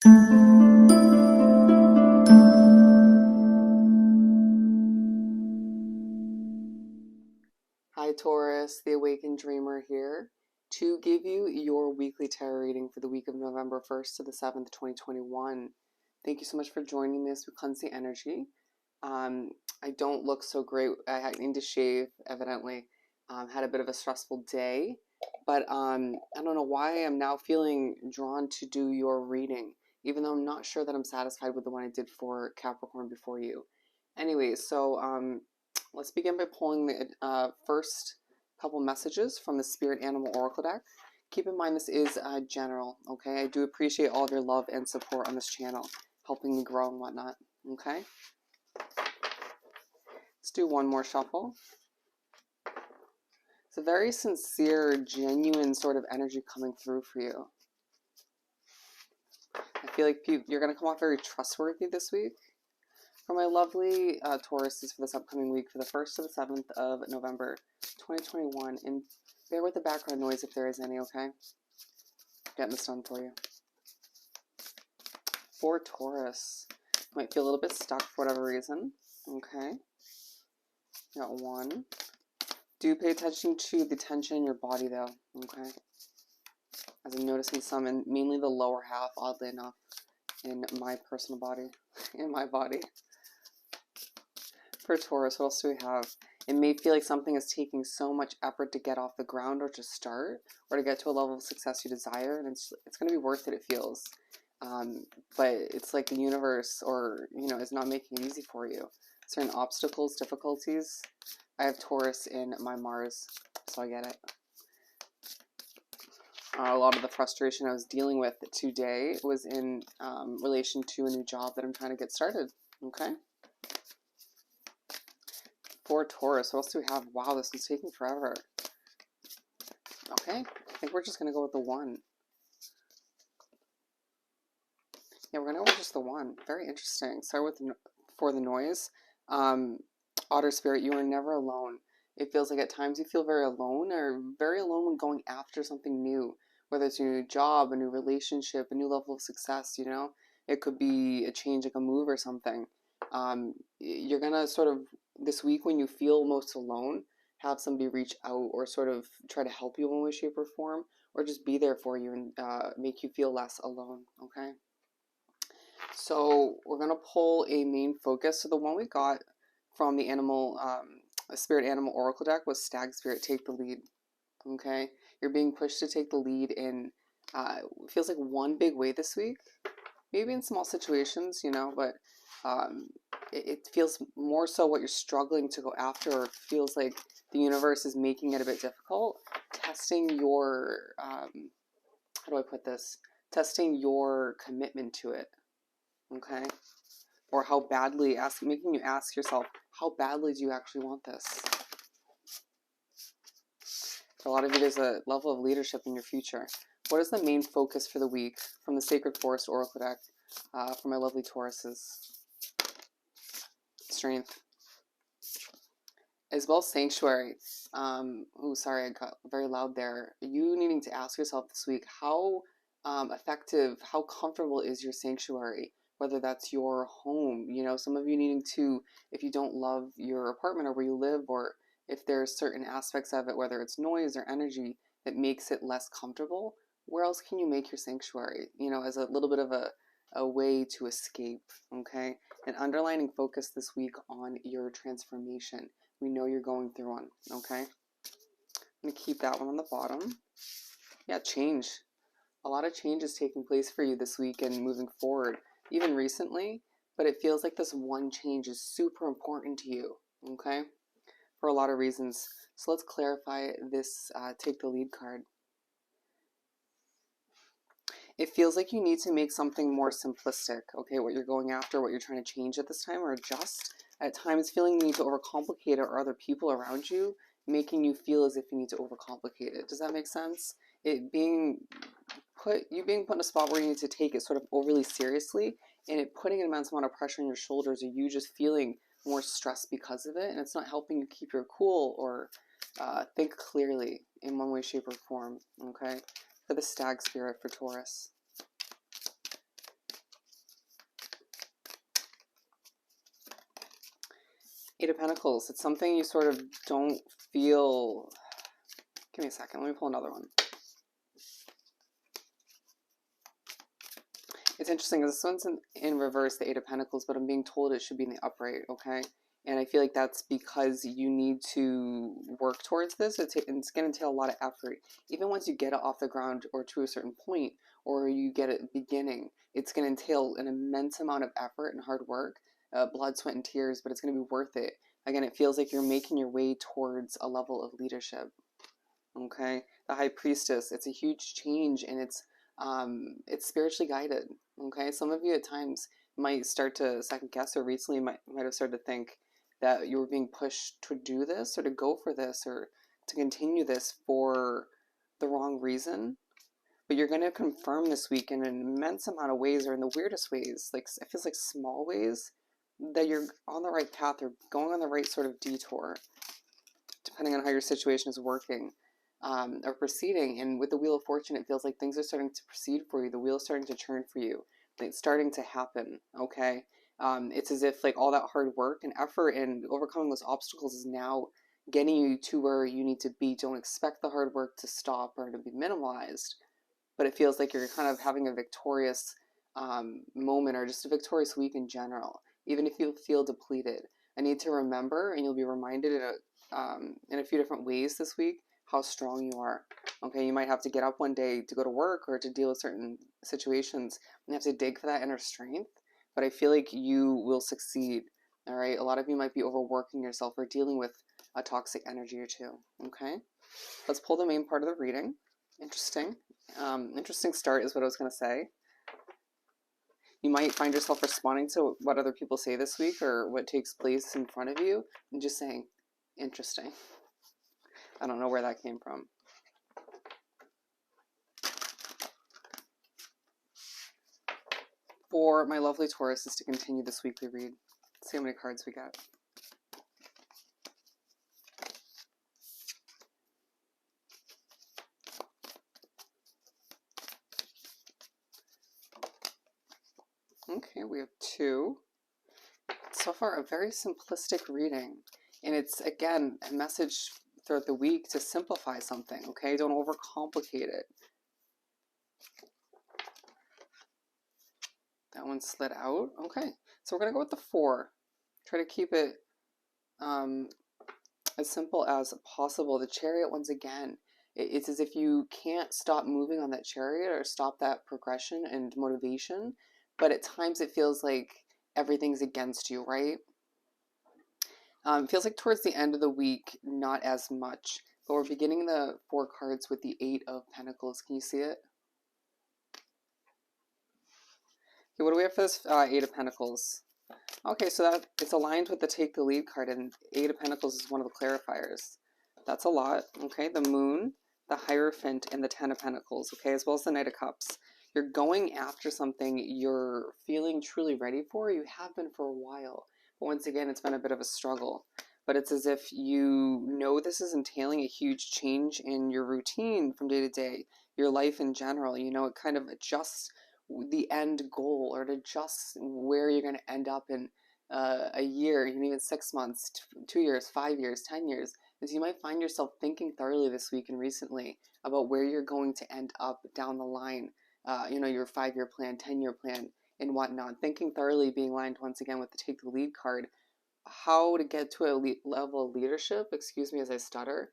Hi Taurus, the Awakened Dreamer here to give you your weekly tarot reading for the week of November 1st to the 7th, 2021. Thank you so much for joining me as we cleanse the energy. I don't look so great. I need to shave, evidently. Had a bit of a stressful day, but I don't know why I'm now feeling drawn to do your reading, even though I'm not sure that I'm satisfied with the one I did for Capricorn before you. Anyway, so let's begin by pulling the first couple messages from the Spirit Animal Oracle deck. Keep in mind this is general, okay? I do appreciate all of your love and support on this channel, helping me grow and whatnot, okay? Let's do one more shuffle. It's a very sincere, genuine sort of energy coming through for you. I feel like you're going to come off very trustworthy this week. For my lovely Tauruses for this upcoming week, for the 1st to the 7th of November 2021, and bear with the background noise if there is any, okay? Getting this done for you. For Taurus, you might feel a little bit stuck for whatever reason, okay? Got one. Do pay attention to the tension in your body, though, okay? As I'm noticing some, and mainly the lower half, oddly enough, in my personal body, in my body. For Taurus, what else do we have? It may feel like something is taking so much effort to get off the ground or to start, or to get to a level of success you desire, and it's going to be worth it, it feels. But it's like the universe, or, you know, is not making it easy for you. Certain obstacles, difficulties. I have Taurus in my Mars, so I get it. A lot of the frustration I was dealing with today was in relation to a new job that I'm trying to get started, okay? For Taurus, what else do we have? Wow, this is taking forever. Okay, I think we're just going to go with the one. Yeah, we're going to go with just the one. Very interesting. Start with for the noise. Otter Spirit, you are never alone. It feels like at times you feel very alone, or very alone when going after something new. Whether it's a new job, a new relationship, a new level of success, you know? It could be a change, like a move or something. You're going to sort of, this week when you feel most alone, have somebody reach out or sort of try to help you in one way, shape, or form, or just be there for you and make you feel less alone, okay? So we're going to pull a main focus. So the one we got from the animal, Spirit Animal Oracle deck was Stag Spirit, take the lead, okay? You're being pushed to take the lead in, it feels like one big way this week, maybe in small situations, you know, but it feels more so what you're struggling to go after, or feels like the universe is making it a bit difficult, testing your, how do I put this? Testing your commitment to it, okay? Or how badly, making you ask yourself, how badly do you actually want this? For a lot of you, there's a level of leadership in your future. What is the main focus for the week from the Sacred Forest Oracle deck for my lovely Tauruses? Strength. As well as Sanctuary. Oh, sorry, I got very loud there. You needing to ask yourself this week, how effective, how comfortable is your sanctuary? Whether that's your home, you know, some of you needing to, if you don't love your apartment or where you live, or if there's certain aspects of it, whether it's noise or energy that makes it less comfortable, where else can you make your sanctuary? You know, as a little bit of a way to escape, okay? And underlining focus this week on your transformation. We know you're going through one, okay? I'm going to keep that one on the bottom. Yeah, change. A lot of change is taking place for you this week and moving forward, even recently, but it feels like this one change is super important to you, okay? For a lot of reasons. So let's clarify this take the lead card. It feels like you need to make something more simplistic, okay? What you're going after, what you're trying to change at this time or adjust. At times feeling the need to overcomplicate it, or other people around you making you feel as if you need to overcomplicate it. Does that make sense? You being put in a spot where you need to take it sort of overly seriously, and it putting an immense amount of pressure on your shoulders, or you just feeling more stressed because of it, and it's not helping you keep your cool or think clearly in one way, shape, or form, okay? For the Stag Spirit for Taurus. Eight of Pentacles. It's something you sort of don't feel. Give me a second. Let me pull another one. It's interesting because this one's in reverse, the Eight of Pentacles, but I'm being told it should be in the upright, okay? And I feel like that's because you need to work towards this. It's going to entail a lot of effort. Even once you get it off the ground or to a certain point, or you get it beginning, it's going to entail an immense amount of effort and hard work, blood, sweat, and tears, but it's going to be worth it. Again, it feels like you're making your way towards a level of leadership, okay? The High Priestess, it's a huge change, and it's spiritually guided, okay? Some of you at times might start to second guess, or recently might have started to think that you were being pushed to do this or to go for this or to continue this for the wrong reason. But you're going to confirm this week in an immense amount of ways, or in the weirdest ways, like it feels like small ways, that you're on the right path or going on the right sort of detour, depending on how your situation is working. Or proceeding. And with the Wheel of Fortune, it feels like things are starting to proceed for you. The wheel is starting to turn for you. It's starting to happen, okay? It's as if like all that hard work and effort and overcoming those obstacles is now getting you to where you need to be. Don't expect the hard work to stop or to be minimalized, but it feels like you're kind of having a victorious moment, or just a victorious week in general, even if you feel depleted. I need to remember, and you'll be reminded in a few different ways this week, how strong you are. Okay, you might have to get up one day to go to work or to deal with certain situations and have to dig for that inner strength, but I feel like you will succeed. All right, a lot of you might be overworking yourself or dealing with a toxic energy or two. Okay, let's pull the main part of the reading. Interesting. Interesting start is what I was going to say. You might find yourself responding to what other people say this week or what takes place in front of you and just saying, interesting. I don't know where that came from. For my lovely Taurus is to continue this weekly read. Let's see how many cards we got. Okay, we have 2. So far, a very simplistic reading. And it's, again, a message throughout the week to simplify something, okay? Don't overcomplicate it. That one slid out. Okay, so we're going to go with the 4. Try to keep it as simple as possible. The Chariot, once again, it's as if you can't stop moving on that chariot or stop that progression and motivation, but at times it feels like everything's against you, right? It feels like towards the end of the week, not as much, but we're beginning the 4 cards with the 8 of Pentacles. Can you see it? Okay, what do we have for this 8 of Pentacles? Okay, so that it's aligned with the Take the Lead card, and 8 of Pentacles is one of the clarifiers. That's a lot. Okay, the Moon, the Hierophant, and the 10 of Pentacles, okay, as well as the Knight of Cups. You're going after something you're feeling truly ready for. You have been for a while, but once again, it's been a bit of a struggle. But it's as if you know this is entailing a huge change in your routine from day to day, your life in general. You know, it kind of adjusts the end goal, or to adjust where you're going to end up in a year, even 6 months, 2 years, 5 years, 10 years. Is you might find yourself thinking thoroughly this week and recently about where you're going to end up down the line. You know, your 5-year plan, 10-year plan, and whatnot. Thinking thoroughly, being aligned once again with the Take the Lead card. How to get to a level of leadership, excuse me as I stutter,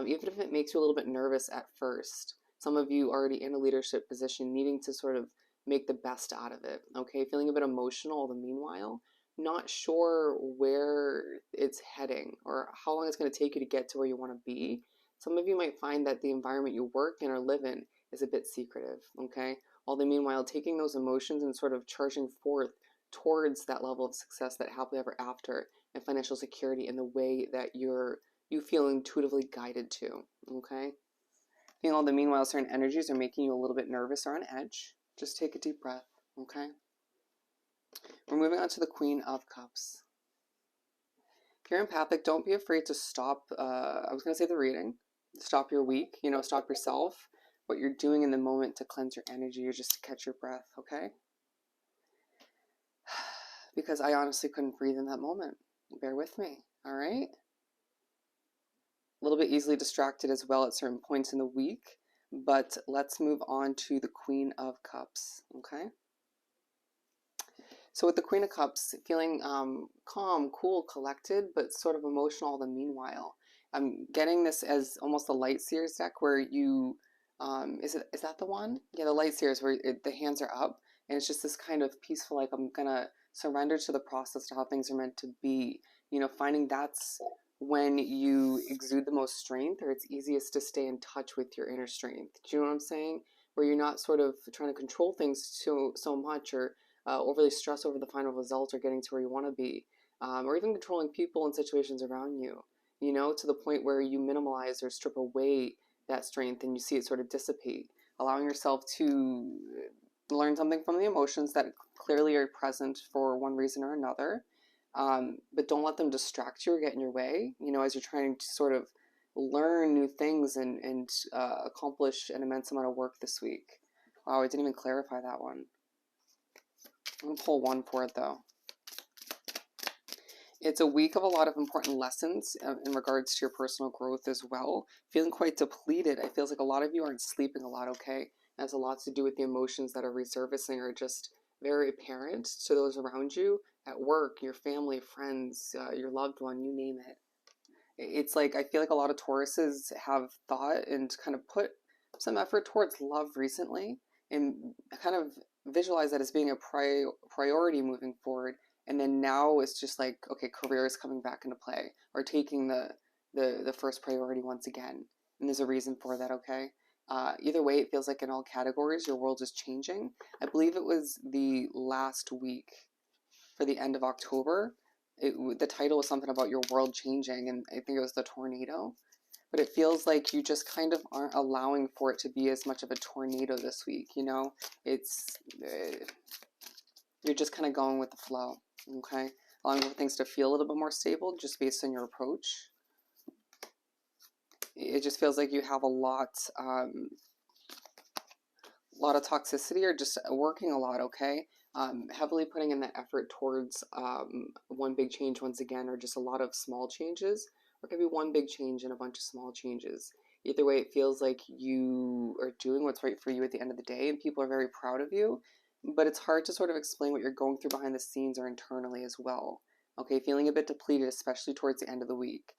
even if it makes you a little bit nervous at first. Some of you already in a leadership position needing to sort of make the best out of it, okay? Feeling a bit emotional all the meanwhile, not sure where it's heading or how long it's going to take you to get to where you want to be. Some of you might find that the environment you work in or live in is a bit secretive, okay? All the meanwhile, taking those emotions and sort of charging forth towards that level of success, that happily ever after, and financial security in the way that you feel intuitively guided to, okay? Feeling all the meanwhile certain energies are making you a little bit nervous or on edge. Just take a deep breath, okay? We're moving on to the Queen of Cups. If you're empathic, don't be afraid to stop, I was going to say the reading, stop your week, you know, stop yourself, what you're doing in the moment to cleanse your energy or just to catch your breath, okay? Because I honestly couldn't breathe in that moment. Bear with me. All right. A little bit easily distracted as well at certain points in the week, but let's move on to the Queen of Cups. Okay. So with the Queen of Cups, feeling calm, cool, collected, but sort of emotional all the meanwhile. I'm getting this as almost a Light Seers deck where you, is that the one? Yeah, the Light Seers where the hands are up and it's just this kind of peaceful, like I'm gonna surrender to the process to how things are meant to be. You know, finding that's when you exude the most strength, or it's easiest to stay in touch with your inner strength. Do you know what I'm saying? Where you're not sort of trying to control things so much, or overly stress over the final result or getting to where you want to be, or even controlling people and situations around you, you know, to the point where you minimize or strip away that strength and you see it sort of dissipate, allowing yourself to learn something from the emotions that clearly are present for one reason or another. But don't let them distract you or get in your way, you know, as you're trying to sort of learn new things and accomplish an immense amount of work this week. Wow, I didn't even clarify that one. I'm going to pull one for it though. It's a week of a lot of important lessons in regards to your personal growth as well. Feeling quite depleted. It feels like a lot of you aren't sleeping a lot, okay? It has a lot to do with the emotions that are resurfacing or just very apparent to those around you at work, your family, friends, your loved one, you name it. It's like I feel like a lot of Tauruses have thought and kind of put some effort towards love recently and kind of visualize that as being a priority moving forward. And then now it's just like, okay, career is coming back into play or taking the first priority once again. And there's a reason for that, okay? Either way, it feels like in all categories, your world is changing. I believe it was the last week for the end of October. The title was something about your world changing, and I think it was the tornado. But it feels like you just kind of aren't allowing for it to be as much of a tornado this week, you know? It's, you're just kind of going with the flow, okay? Allowing for things to feel a little bit more stable just based on your approach. It just feels like you have a lot of toxicity or just working a lot, okay? Heavily putting in that effort towards one big change once again, or just a lot of small changes, or it could be one big change and a bunch of small changes. Either way, it feels like you are doing what's right for you at the end of the day, and people are very proud of you, but it's hard to sort of explain what you're going through behind the scenes or internally as well. Okay, feeling a bit depleted, especially towards the end of the week.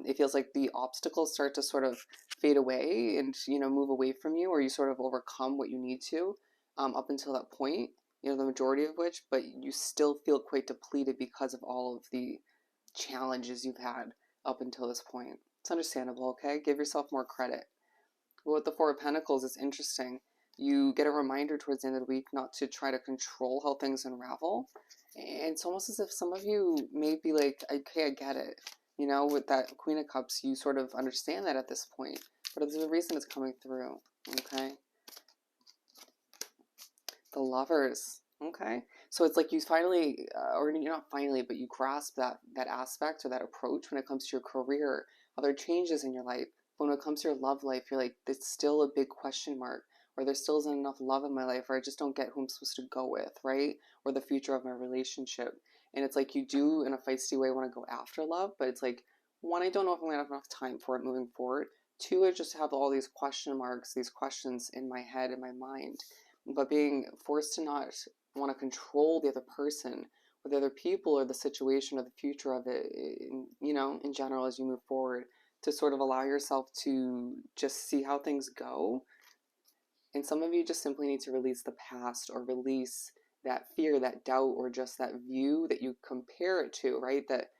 It feels like the obstacles start to sort of fade away and, you know, move away from you, or you sort of overcome what you need to up until that point, you know, the majority of which, but you still feel quite depleted because of all of the challenges you've had up until this point. It's understandable, okay? Give yourself more credit. But with the Four of Pentacles, it's interesting. You get a reminder towards the end of the week not to try to control how things unravel. And it's almost as if some of you may be like, okay, I get it. You know, with that Queen of Cups, you sort of understand that at this point. But there's a reason it's coming through, okay? The Lovers, okay? So it's like you finally, or you're not finally, but you grasp that aspect or that approach when it comes to your career, other changes in your life. But when it comes to your love life, you're like, it's still a big question mark, or there still isn't enough love in my life, or I just don't get who I'm supposed to go with, right? Or the future of my relationship. And it's like you do, in a feisty way, want to go after love, but it's like, one, I don't know if I'm going to have enough time for it moving forward. Two, I just have all these question marks, these questions in my head, in my mind. But being forced to not want to control the other person or the other people or the situation or the future of it, you know, in general, as you move forward, to sort of allow yourself to just see how things go. And some of you just simply need to release the past or release that fear, that doubt, or just that view that you compare it to, right? That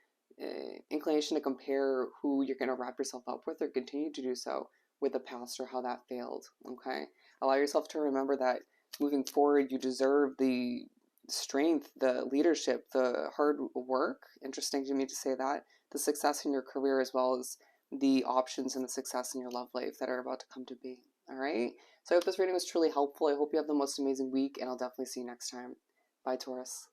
inclination to compare who you're going to wrap yourself up with or continue to do so with the past or how that failed, okay? Allow yourself to remember that moving forward, you deserve the strength, the leadership, the hard work, interesting to me to say that, the success in your career as well as the options and the success in your love life that are about to come to be, all right? So I hope this reading was truly helpful. I hope you have the most amazing week, and I'll definitely see you next time. Bye, Taurus.